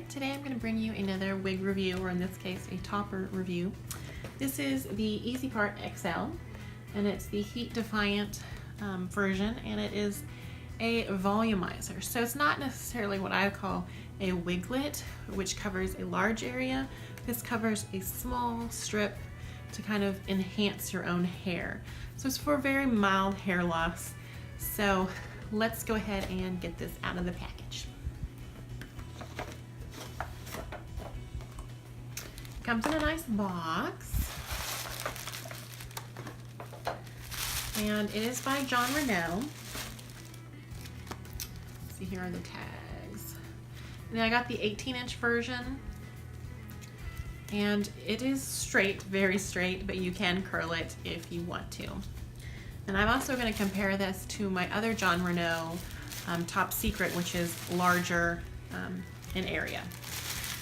Alright, today I'm going to bring you another wig review, or in this case a topper review. This is the Easipart XL, and it's the heat defiant version, and it is a volumizer. So it's not necessarily what I call a wiglet, which covers a large area. This covers a small strip to kind of enhance your own hair. So it's for very mild hair loss. So let's go ahead and get this out of the package. Comes in a nice box, and it is by Jon Renau. Let's see, here are the tags. And I got the 18-inch version, and it is straight, very straight, but you can curl it if you want to. And I'm also going to compare this to my other Jon Renau Top Secret, which is larger in area.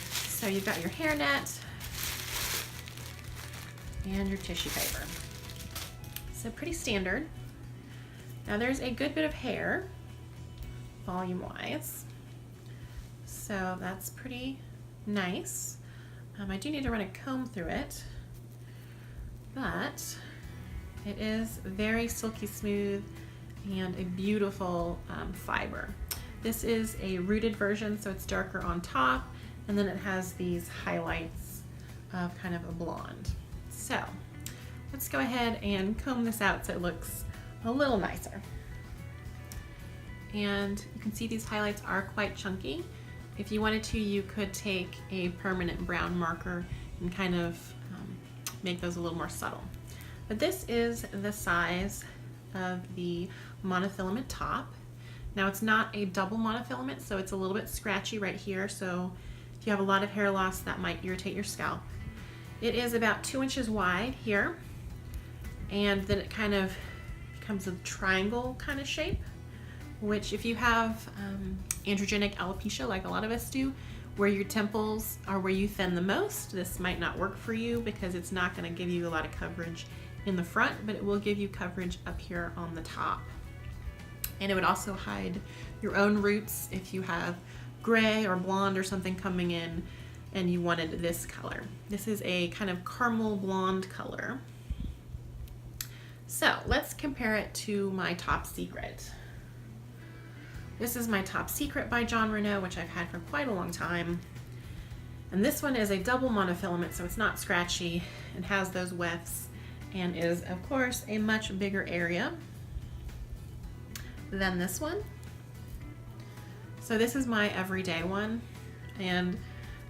So you've got your hairnet and your tissue paper. So pretty standard. Now there's a good bit of hair, volume-wise, so that's pretty nice. I do need to run a comb through it, but it is very silky smooth and a beautiful fiber. This is a rooted version, so it's darker on top, and then it has these highlights of kind of a blonde. So let's go ahead and comb this out so it looks a little nicer. And you can see these highlights are quite chunky. If you wanted to, you could take a permanent brown marker and kind of make those a little more subtle. But this is the size of the monofilament top. Now it's not a double monofilament, so it's a little bit scratchy right here. So if you have a lot of hair loss, that might irritate your scalp. It is about 2 inches wide here, and then it kind of becomes a triangle kind of shape, which if you have androgenic alopecia like a lot of us do, where your temples are where you thin the most, this might not work for you because it's not going to give you a lot of coverage in the front, but it will give you coverage up here on the top. And it would also hide your own roots if you have gray or blonde or something coming in and you wanted this color. This is a kind of caramel blonde color. So let's compare it to my Top Secret. This is my Top Secret by Jon Renau, which I've had for quite a long time. And this one is a double monofilament, so it's not scratchy and has those wefts, and is of course a much bigger area than this one. So this is my everyday one, and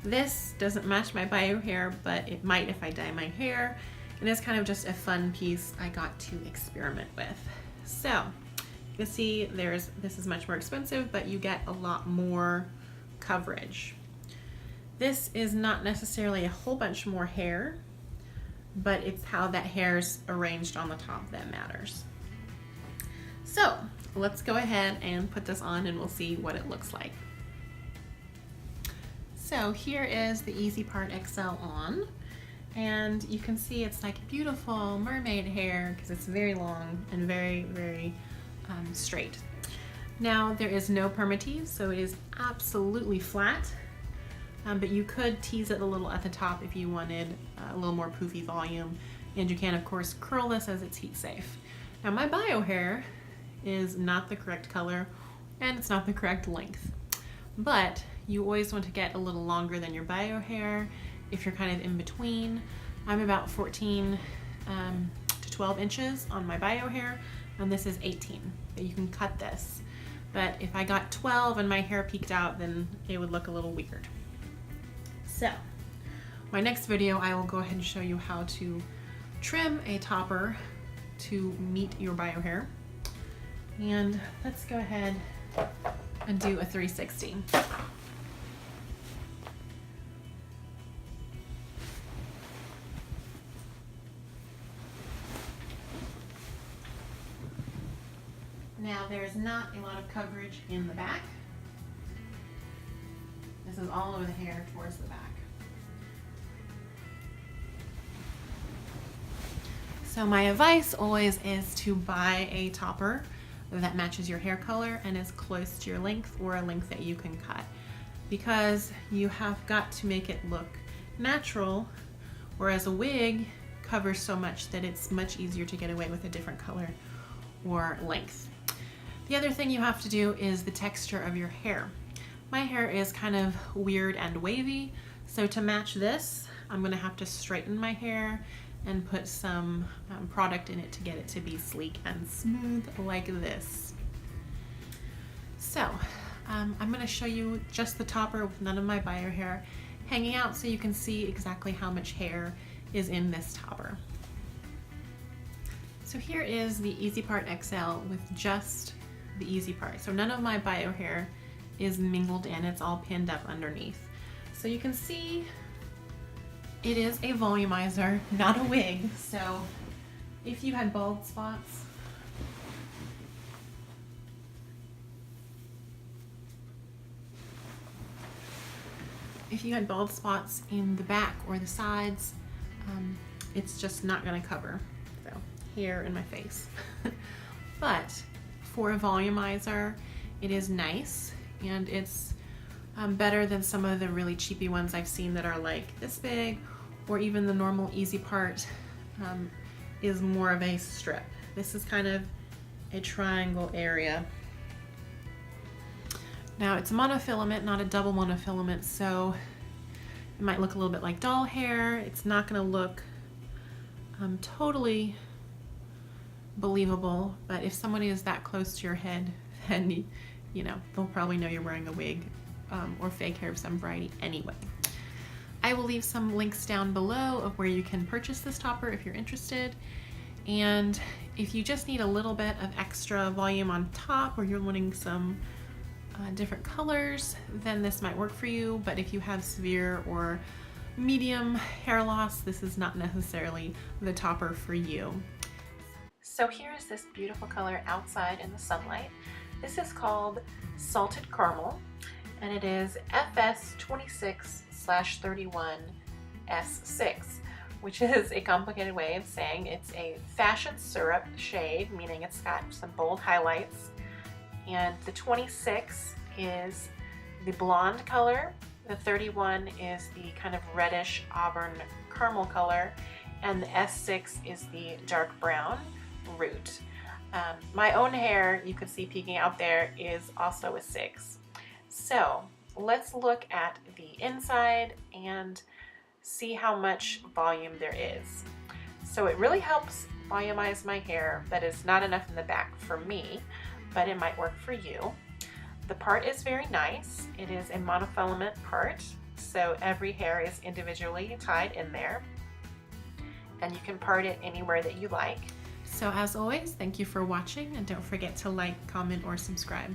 this doesn't match my bio hair, but it might if I dye my hair. And it's kind of just a fun piece I got to experiment with. So you can see this is much more expensive, but you get a lot more coverage. This is not necessarily a whole bunch more hair, but it's how that hair's arranged on the top that matters. So let's go ahead and put this on and we'll see what it looks like. So here is the Easipart XL on, and you can see it's like beautiful mermaid hair because it's very long and very, very straight. Now there is no permatease, so it is absolutely flat, but you could tease it a little at the top if you wanted a little more poofy volume, and you can of course curl this as it's heat safe. Now my bio hair is not the correct color and it's not the correct length, but you always want to get a little longer than your bio hair if you're kind of in between. I'm about 14 to 12 inches on my bio hair, and this is 18, but you can cut this. But if I got 12 and my hair peeked out, then it would look a little weird. So my next video, I will go ahead and show you how to trim a topper to meet your bio hair. And let's go ahead and do a 360. Now there's not a lot of coverage in the back. This is all over the hair towards the back. So my advice always is to buy a topper that matches your hair color and is close to your length, or a length that you can cut. because you have got to make it look natural, whereas a wig covers so much that it's much easier to get away with a different color or length. The other thing you have to do is the texture of your hair. My hair is kind of weird and wavy, so to match this, I'm gonna have to straighten my hair and put some product in it to get it to be sleek and smooth like this. So I'm gonna show you just the topper with none of my bio hair hanging out so you can see exactly how much hair is in this topper. So here is the Easipart XL with just the Easipart. So none of my bio hair is mingled in, it's all pinned up underneath. So you can see it is a volumizer, not a wig. So if you had bald spots, in the back or the sides, it's just not gonna cover. So here in my face. But for a volumizer, it is nice, and it's better than some of the really cheapy ones I've seen that are like this big, or even the normal Easipart is more of a strip. This is kind of a triangle area. Now it's a monofilament, not a double monofilament, so it might look a little bit like doll hair. It's not gonna look totally believable, but if somebody is that close to your head, then you know, they'll probably know you're wearing a wig or fake hair of some variety anyway. I will leave some links down below of where you can purchase this topper if you're interested. And if you just need a little bit of extra volume on top, or you're wanting some different colors, then this might work for you. But if you have severe or medium hair loss, this is not necessarily the topper for you. So here is this beautiful color outside in the sunlight. This is called Salted Caramel, and it is FS26/31S6, which is a complicated way of saying it's a fashion syrup shade, meaning it's got some bold highlights. And the 26 is the blonde color, the 31 is the kind of reddish auburn caramel color, and the S6 is the dark brown root. My own hair, you can see peeking out there, is also a 6. So let's look at the inside and see how much volume there is. So it really helps volumize my hair, but it's not enough in the back for me, but it might work for you. The part is very nice. It is a monofilament part, so every hair is individually tied in there, and you can part it anywhere that you like. So as always, thank you for watching, and don't forget to like, comment, or subscribe.